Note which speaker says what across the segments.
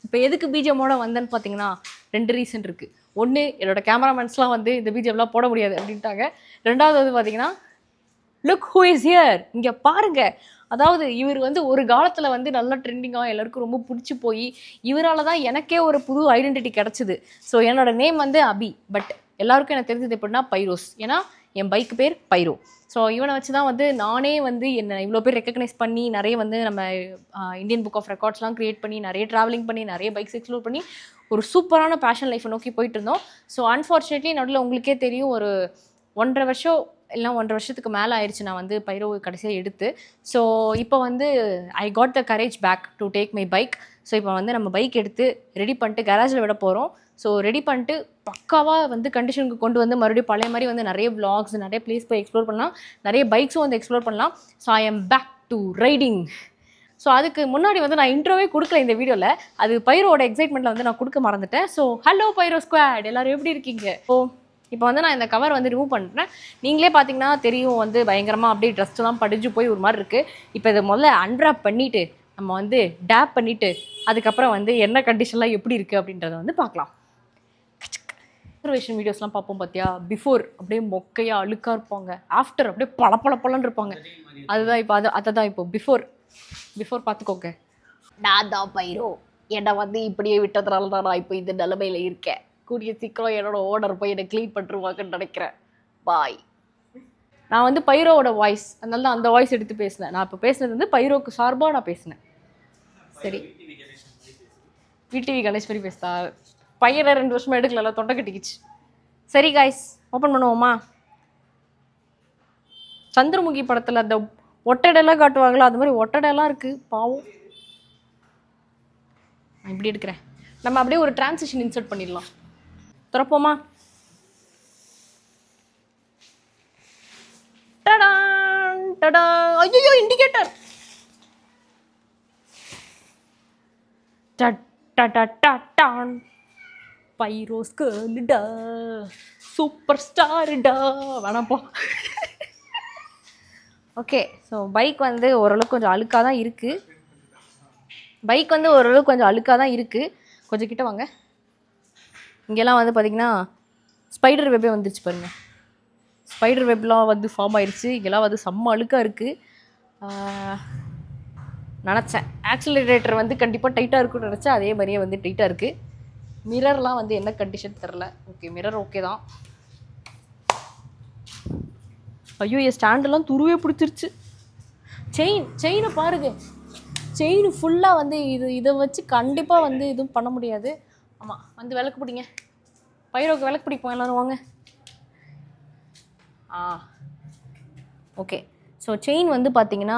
Speaker 1: இப்போ எதுக்கு பிஜிஎம்மோட வந்தேன்னு பார்த்தீங்கன்னா 2 ரீசன் இருக்குது. ஒன்று, என்னோட கேமராமேன்ஸ்லாம் வந்து இந்த பிஜிஎம்லாம் போட முடியாது அப்படின்ட்டாங்க. ரெண்டாவது வந்து பார்த்தீங்கன்னா லுக் ஹூ இஸ் ஹியர், இங்கே பாருங்க. அதாவது இவர் வந்து ஒரு காலத்தில் வந்து நல்லா ட்ரெண்டிங்காக எல்லாருக்கும் ரொம்ப பிடிச்சி போய் இவரால் தான் எனக்கே ஒரு புது ஐடென்டிட்டி கிடச்சிது. ஸோ என்னோட நேம் வந்து அபி, பட் எல்லாருக்கும் எனக்கு தெரிஞ்சது எப்படின்னா பைரோஸ். ஏன்னா என் பைக்கு பேர் பைரோ. ஸோ இவனை வச்சு தான் வந்து நானே வந்து என்னை இவ்வளோ பேர் ரெக்கக்னைஸ் பண்ணி நிறைய வந்து நம்ம இந்தியன் புக் ஆஃப் ரெக்கார்ட்ஸ்லாம் க்ரியேட் பண்ணி நிறைய ட்ராவலிங் பண்ணி நிறைய பைக்ஸ் எக்ஸ்ப்ளோர் பண்ணி ஒரு சூப்பரான பேஷன் லைஃப்பை நோக்கி போயிட்டு இருந்தோம். ஸோ அன்ஃபார்ச்சுனேட்லி நடுவில் உங்களுக்கே தெரியும், ஒரு 1.5 வருஷம் இல்லை 1.5 வருஷத்துக்கு மேலே ஆயிடுச்சு நான் வந்து பைரோ கடைசியாக எடுத்து. ஸோ இப்போ வந்து I got the garage back to take my bike. So இப்போ வந்து நம்ம பைக் எடுத்து ரெடி பண்ணிட்டு கராஜில் விட போகிறோம். ஸோ ரெடி பண்ணிட்டு பக்காவாக வந்து கண்டிஷனுக்கு கொண்டு வந்து மறுபடியும் பழைய மாதிரி வந்து நிறைய vlogs நிறைய பிளேஸ் போய் எக்ஸ்ப்ளோர் பண்ணலாம், நிறைய பைக்ஸும் வந்து எக்ஸ்ப்ளோர் பண்ணலாம். So I am back to riding. So அதுக்கு முன்னாடி வந்து நான் இன்ட்ரோவே கொடுக்கல இந்த வீடியோவில். அது பைரோட எக்ஸைட்மெண்ட்டில் வந்து நான் கொடுக்க மறந்துட்டேன். ஸோ ஹலோ பைரோ ஸ்குவாட், எல்லோரும் எப்படி இருக்கீங்க? இப்போ வந்து நான் இந்த கவர் வந்து ரிமூவ் பண்ணுறேன். நீங்களே பார்த்தீங்கன்னா தெரியும், வந்து பயங்கரமாக அப்படியே ட்ரெஸ்லாம் படிஞ்சு போய் ஒரு மாதிரி இருக்குது. இப்போ இதை முதல்ல அன்ராப் பண்ணிவிட்டு நம்ம வந்து டேப் பண்ணிவிட்டு அதுக்கப்புறம் வந்து என்ன கண்டிஷன்லாம் எப்படி இருக்குது அப்படின்றத வந்து பார்க்கலாம். அப்சர்வேஷன் வீடியோஸ்லாம் பார்ப்போம் பார்த்தியா, பிஃபோர் அப்படியே மொக்கையாக அழுக்காக இருப்பாங்க, ஆஃப்டர் அப்படியே பளபளன்னு இருப்பாங்க. அதுதான் இப்போ அதை தான் இப்போ பிஃபோர் பார்த்துக்கோங்க. நான் தான் பைரோ, என்னை வந்து இப்படியே விட்டதுனால தான் நான் இப்போ இந்த நிலைமையில் இருக்கேன். கூடிய சீக்கிரம் என்னோட ஓனர் போய் என்னை க்ளீன் பண்ணிருவாங்கன்னு நினைக்கிறேன். பாய். நான் வந்து பைரோவோட வாய்ஸ், அதனால தான் அந்த வாய்ஸ் எடுத்து பேசினேன். நான் இப்போ பேசுனது வந்து பைரோக்கு சார்பாக நான் பேசினேன். சரி, விடிவி கணேஷ் மாதிரி பேசுதா? பையனை 2 வருஷமாக எடுக்கல, தொண்டை கட்டிக்கிச்சு. சரி காய்ஸ், ஓப்பன் பண்ணுவோமா? சந்திரமுகி படத்தில் அந்த ஒட்டடையெல்லாம் காட்டுவாங்களா, அது மாதிரி ஒட்டடையெல்லாம் இருக்குது பாவம். நான் இப்படி எடுக்கிறேன். நம்ம அப்படியே ஒரு டிரான்சிஷன் இன்சர்ட் பண்ணிடலாம். திறப்போமா? டடான் டடான். ஐயோ, இண்டிகேட்டர். டடான். பைரோஸ் கேர்ள்டா, சூப்பர் ஸ்டார்டா. வேணாப்போ. ஓகே, ஸோ பைக் வந்து ஓரளவுக்கு கொஞ்சம் அழுக்காக தான் இருக்குது. கொஞ்சம் கிட்ட வாங்க. இங்கெல்லாம் வந்து பார்த்திங்கன்னா ஸ்பைடர் வெப்பே வந்துருச்சு பாருங்கள். ஸ்பைடர் வெப்லாம் வந்து ஃபார்ம் ஆயிடுச்சு. இங்கெல்லாம் வந்து செம்ம அழுக்காக இருக்குது. நினச்சேன் ஆக்சிலரேட்டர் வந்து கண்டிப்பாக டைட்டாக இருக்குன்னு நினச்சேன். அதே மாதிரியே வந்து டைட்டாக இருக்குது. மிரர்லாம் வந்து என்ன கண்டிஷன் தெரில. ஓகே, மிரர் ஓகே தான். ஐயோ, என் ஸ்டாண்டெல்லாம் துருவே பிடிச்சிருச்சு. செயினை பாருங்க. செயின் ஃபுல்லாக வந்து இதை வச்சு கண்டிப்பாக வந்து எதுவும் பண்ண முடியாது. ஆமாம், வந்து விளக்கு பிடிங்க. பைரோக்கு விளக்கு பிடிப்போம் எல்லோரும் வாங்க. ஓகே, ஸோ செயின் வந்து பார்த்திங்கன்னா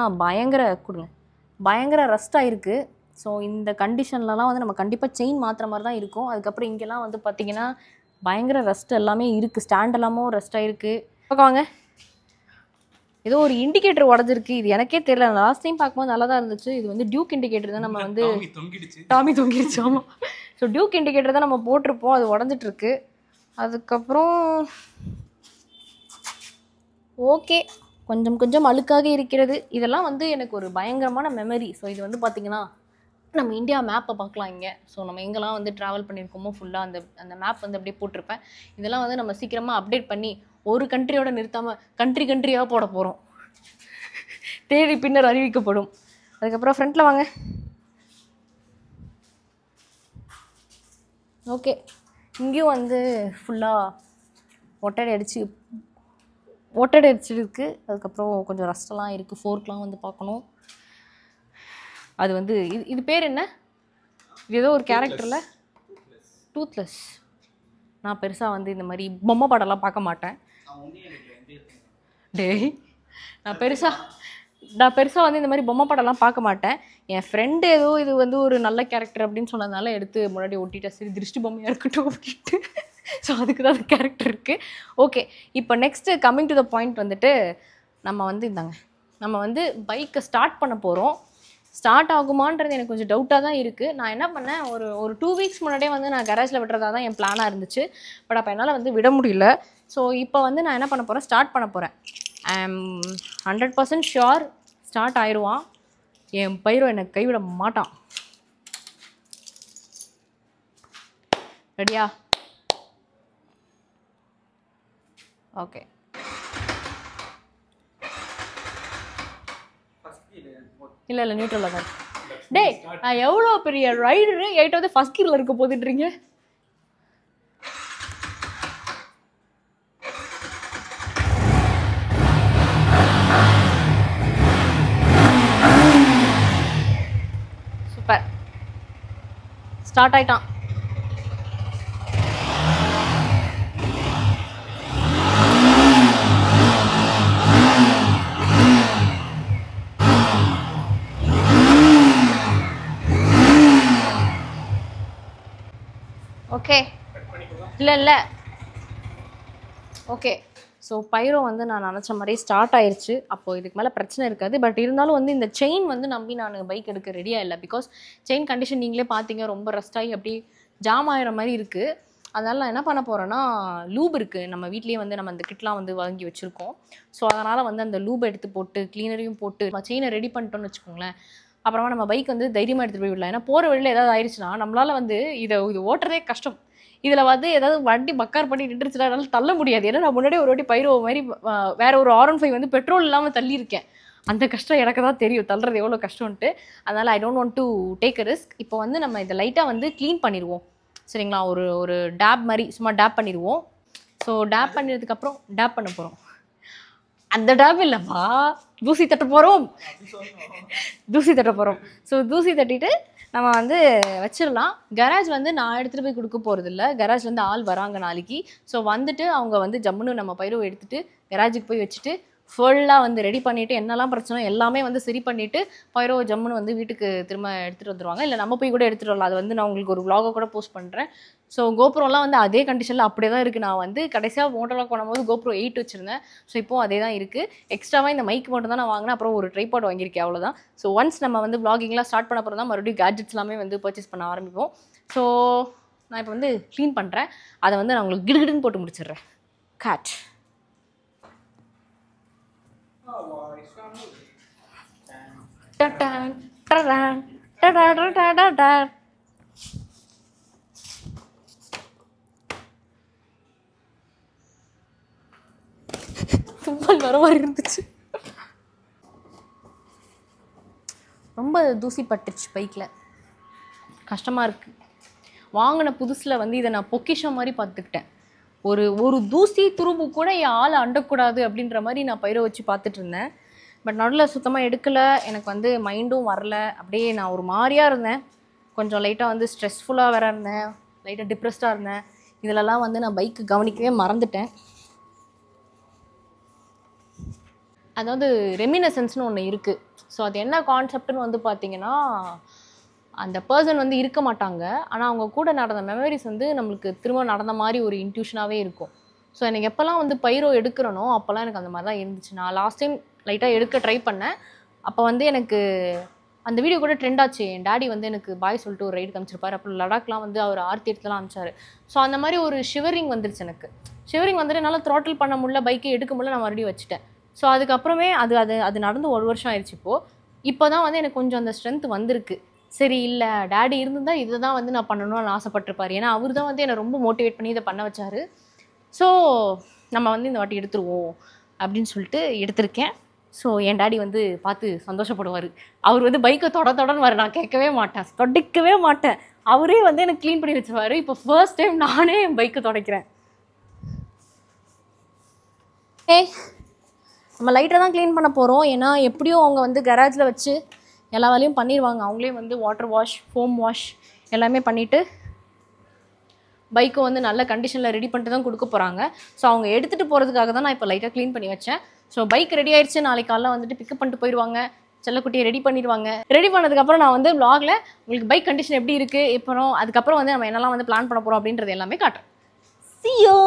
Speaker 1: பயங்கர ரஸ்ட்டாக இருக்குது. ஸோ இந்த கண்டிஷன்லலாம் வந்து நம்ம கண்டிப்பாக செயின் மாற்றுற மாதிரி தான் இருக்கும். அதுக்கப்புறம் இங்கெல்லாம் வந்து பார்த்திங்கன்னா பயங்கர ரஸ்ட் எல்லாமே இருக்குது. ஸ்டாண்ட் எல்லாமும் ரஸ்ட்டாக இருக்குது. பார்க்கவாங்க, ஏதோ ஒரு இண்டிகேட்டர் உடஞ்சிருக்கு. இது எனக்கே தெரியல. லாஸ்ட் டைம் பார்க்கும்போது நல்லா தான் இருந்துச்சு. இது வந்து டியூக் இண்டிகேட்டர் தான். நம்ம வந்து டாமி தொங்கிடுச்சு. ஆமாம், ஸோ டியூக் இண்டிகேட்டர் தான் நம்ம போட்டிருப்போம். அது உடஞ்சிட்ருக்கு. அதுக்கப்புறம் ஓகே, கொஞ்சம் அழுக்காக இருக்கிறது. இதெல்லாம் வந்து எனக்கு ஒரு பயங்கரமான மெமரி. ஸோ இது வந்து பார்த்திங்கன்னா நம்ம இந்தியா மேப்பை பார்க்கலாம் இங்கே. ஸோ நம்ம எங்கெல்லாம் வந்து ட்ராவல் பண்ணியிருக்கோமோ ஃபுல்லாக அந்த மேப் வந்து அப்படியே போட்டிருப்பேன். இதெல்லாம் வந்து நம்ம சீக்கிரமாக அப்டேட் பண்ணி ஒரு கண்ட்ரியோட நிறுத்தாமல் கண்ட்ரியாக போட போகிறோம். தேதி பின்னர் அறிவிக்கப்படும். அதுக்கப்புறம் ஃப்ரண்ட்டில் வாங்க. ஓகே, இங்கேயும் வந்து ஃபுல்லாக ஒட்டடை அடிச்சிருக்கு. அதுக்கப்புறம் கொஞ்சம் ரஸ்டெல்லாம் இருக்குது. ஃபோர்க்லாம் வந்து பார்க்கணும். அது வந்து இது பேர் என்ன? இது ஏதோ ஒரு கேரக்டரில் டூத்லெஸ். நான் பெருசாக வந்து இந்த மாதிரி பொம்மை படம்லாம் பார்க்க மாட்டேன். நான் பெருசாக வந்து இந்த மாதிரி பொம்மை படம்லாம் பார்க்க மாட்டேன். என் ஃப்ரெண்டு ஏதோ இது வந்து ஒரு நல்ல கேரக்டர் அப்படின்னு சொன்னதுனால எடுத்து முன்னாடி ஒட்டிட்டேன். சரி, திருஷ்டி பொம்மையாக இருக்கட்டும் அப்படின்ட்டு. ஸோ அதுக்கு தான் அந்த கேரக்டர் இருக்குது. ஓகே, இப்போ next coming to the point வந்துட்டு நம்ம வந்து பைக்கை ஸ்டார்ட் பண்ண போகிறோம். ஸ்டார்ட் ஆகுமான்றது எனக்கு கொஞ்சம் டவுட்டாக தான் இருக்குது. நான் என்ன பண்ணேன், ஒரு 2 வீக்ஸ் முன்னாடியே வந்து நான் கராஜில் விடுறதா தான் என் பிளானாக இருந்துச்சு. பட் அப்போ என்னால் வந்து விட முடியல. ஸோ இப்போ வந்து நான் என்ன பண்ண போகிறேன், ஸ்டார்ட் பண்ண போகிறேன். ஐ ஆம் 100% ஷுர் ஸ்டார்ட் ஆயிடுவான். என் பைரோ என்னை கைவிட மாட்டான். ரெடியா? ஓகே. இல்லை இல்லை நியூட்ரலாக தான். டேய் நான் எவ்வளோ பெரிய ரைடரு எயிட் வந்து ஃபஸ்ட் கீரில் இருக்க போதுன்றீங்க. சூப்பர், ஸ்டார்ட் ஆயிட்டான். ஓகே இல்லை ஓகே. ஸோ பைரோ வந்து நான் நினச்ச மாதிரி ஸ்டார்ட் ஆயிடுச்சு. அப்போது இதுக்கு மேலே பிரச்சனை இருக்காது. பட் இருந்தாலும் வந்து இந்த செயின் வந்து நம்பி நான் பைக் எடுக்க ரெடியாக இல்லை. பிகாஸ் செயின் கண்டிஷன் நீங்களே பார்த்தீங்க, ரொம்ப ரஸ்டாகி அப்படி ஜாம் ஆகிற மாதிரி இருக்குது. அதனால் நான் என்ன பண்ண போகிறேன்னா, லூப் இருக்குது நம்ம வீட்லேயே வந்து நம்ம அந்த கிட்லாம் வந்து வாங்கி வச்சுருக்கோம். ஸோ அதனால் வந்து அந்த லூப் எடுத்து போட்டு க்ளீனரையும் போட்டு நம்ம செயினை ரெடி பண்ணிட்டோன்னு வச்சுக்கோங்களேன். அப்புறமா நம்ம பைக் வந்து தைரியமாக எடுத்துகிட்டு போய் விடலாம். ஏன்னா போகிற வழியில் ஏதாவது ஆயிடுச்சுன்னா நம்மளால் வந்து இது ஓட்டுறதே கஷ்டம். இதில் வந்து ஏதாவது வண்டி பக்கார் பண்ணி நின்றுச்சுன்னா என்னால் தள்ள முடியாது. ஏன்னா நான் முன்னாடி ஒரு வாட்டி பைரோ மாதிரி வேற ஒரு R15 வந்து பெட்ரோல் இல்லாமல் தள்ளியிருக்கேன். அந்த கஷ்டம் எனக்கு தான் தெரியும், தள்ளுறது எவ்வளோ கஷ்டம்ன்ட்டு. அதனால் I don't want to take a risk. இப்போ வந்து நம்ம இதை லைட்டாக வந்து க்ளீன் பண்ணிடுவோம் சரிங்களா. ஒரு டேப் மாதிரி சும்மா டேப் பண்ணிடுவோம். ஸோ டேப் பண்ணினதுக்கப்புறம் டேப் பண்ண போகிறோம். அந்த டேப் இல்லைப்பா, தூசி தட்ட போகிறோம். ஸோ தூசி தட்டிட்டு நம்ம வந்து வச்சிடலாம். கராஜ் வந்து நான் எடுத்துகிட்டு போய் கொடுக்க போகிறதில்ல. கராஜ் வந்து ஆள் வராங்க நாளைக்கு. ஸோ வந்துட்டு அவங்க வந்து ஜம்முன்னு நம்ம பைரோ எடுத்துகிட்டு கராஜுக்கு போய் வச்சுட்டு ஃபுல்லாக வந்து ரெடி பண்ணிவிட்டு என்னெல்லாம் பிரச்சனை எல்லாமே வந்து சரி பண்ணிவிட்டு பைரோ ஜம்முன்னு வந்து வீட்டுக்கு திரும்ப எடுத்துகிட்டு வந்துடுவாங்க. இல்லை நம்ம போய் கூட எடுத்துகிட்டு வரலாம். அது வந்து நான் உங்களுக்கு ஒரு vlog கூட போஸ்ட் பண்ணுறேன். ஸோ கோப்ரோலாம் வந்து அதே கண்டிஷனில் அப்படியே தான் இருக்குது. நான் வந்து கடைசியாக மோட்டோலாக் பண்ணும்போது GoPro 8 வச்சுருந்தேன். ஸோ இப்போது அதே தான் இருக்குது. எக்ஸ்ட்ராவாக இந்த மைக் மட்டும் தான் நான் வாங்கினேன். அப்புறம் ஒரு ட்ரைபாட் வாங்கியிருக்கேன், அவ்வளோதான். ஸோ ஒன்ஸ் நம்ம வந்து vloggingலாம் ஸ்டார்ட் பண்ண அப்புறம் தான் மறுபடியும் கேட்ஜெட்ஸ் எல்லாமே வந்து பர்ச்சேஸ் பண்ண ஆரம்பிப்போம். ஸோ நான் இப்போ வந்து க்ளீன் பண்ணுறேன். அதை வந்து நான் உங்களுக்கு கிடுகிடுன்னு போட்டு முடிச்சிடுறேன். கேட் தும்மல் வர மாதிரி இருந்துச்சு. ரொம்ப தூசி பட்டுச்சு பைக்கில், கஷ்டமாக இருக்குது. வாங்கின புதுசில் வந்து இதை நான் பொக்கிஷம் மாதிரி பார்த்துக்கிட்டேன். ஒரு தூசி துரும்பு கூட என் ஆளை அண்டக்கூடாது அப்படின்ற மாதிரி நான் பைரோ வச்சு பார்த்துட்டு இருந்தேன். பட் நடுவில் சுத்தமாக எடுக்கலை. எனக்கு வந்து மைண்டும் வரல. அப்படியே நான் ஒரு மாதிரியாக இருந்தேன். கொஞ்சம் லைட்டாக வந்து ஸ்ட்ரெஸ்ஃபுல்லாக வேற இருந்தேன். லைட்டாக டிப்ரெஸ்டாக இருந்தேன். இதிலலாம் வந்து நான் பைக்கு கவனிக்கவே மறந்துட்டேன். அதாவது ரெமினசன்ஸ்னு ஒன்று இருக்குது. ஸோ அது என்ன கான்செப்ட்னு வந்து பார்த்திங்கன்னா, அந்த பர்சன் வந்து இருக்க மாட்டாங்க. ஆனால் அவங்க கூட நடந்த மெமரிஸ் வந்து நம்மளுக்கு திரும்ப நடந்த மாதிரி ஒரு இன்ட்யூஷனாகவே இருக்கும். ஸோ எனக்கு எப்போல்லாம் வந்து பைரோ எடுக்கிறனோ அப்போல்லாம் எனக்கு அந்த மாதிரி தான் இருந்துச்சு. நான் லாஸ்ட் டைம் லைட்டாக எடுக்க ட்ரை பண்ணேன். அப்போ வந்து எனக்கு அந்த வீடியோ கூட ட்ரெண்ட் ஆச்சு. என் டாடி வந்து எனக்கு பாய் சொல்லிட்டு ஒரு ரைடு காமிச்சிருப்பாரு. அப்புறம் லடாக்லாம் வந்து அவர் ஆர்த்தி எடுத்துலாம் அனுப்பிச்சாரு. ஸோ அந்த மாதிரி ஒரு ஷிவரிங் வந்துருச்சு எனக்கு. ஷிவரிங் வந்துட்டு என்னால் த்ராட்டில் பண்ண முடியல, பைக்கை எடுக்க முடியல, நான் மறுபடியும் வச்சுட்டேன். ஸோ அதுக்கப்புறமே அது நடந்து 1 வருஷம் ஆயிடுச்சு. இப்போ தான் வந்து எனக்கு கொஞ்சம் அந்த ஸ்ட்ரென்த் வந்திருக்கு. சரி இல்லை டேடி இருந்திருந்தால் இதை தான் வந்து நான் பண்ணணும்னு ஆசைப்பட்டிருப்பார். ஏன்னா அவர் தான் வந்து என்னை ரொம்ப மோட்டிவேட் பண்ணி இதை பண்ண வச்சார். ஸோ நம்ம வந்து இந்த வாட்டி எடுத்துருவோம் அப்படின்னு சொல்லிட்டு எடுத்திருக்கேன். ஸோ என் டாடி வந்து பார்த்து சந்தோஷப்படுவார். அவர் வந்து பைக்கை தொடன்னு வர நான் கேட்கவே மாட்டேன், தொடக்கவே மாட்டேன். அவரே வந்து எனக்கு க்ளீன் பண்ணி வச்சுருவார். இப்போ ஃபர்ஸ்ட் டைம் நானே என் பைக்கை துடைக்கிறேன். நம்ம லைட்டாக தான் க்ளீன் பண்ண போகிறோம். ஏன்னா எப்படியும் அவங்க வந்து கராஜில் வச்சு எல்லா வேலையும் பண்ணிடுவாங்க. அவங்களே வந்து வாட்டர் வாஷ், ஃபோம் வாஷ் எல்லாமே பண்ணிவிட்டு பைக்கை வந்து நல்ல கண்டிஷனில் ரெடி பண்ணிட்டு தான் கொடுக்க போகிறாங்க. ஸோ அவங்க எடுத்துகிட்டு போகிறதுக்காக தான் நான் இப்போ லைட்டாக க்ளீன் பண்ணி வச்சேன். ஸோ பைக் ரெடி ஆகிடுச்சு. நாளைக்கு காலையில் வந்துட்டு பிக்கப் பண்ணிட்டு போயிடுவாங்க. செல்லக்குட்டியை ரெடி பண்ணிடுவாங்க. ரெடி பண்ணதுக்கப்புறம் நான் வந்து vlogல உங்களுக்கு பைக் கண்டிஷன் எப்படி இருக்குது, அப்புறம் அதுக்கப்புறம் வந்து நம்ம என்னெல்லாம் வந்து பிளான் பண்ண போகிறோம் அப்படின்றது எல்லாமே காட்டுறேன். See you.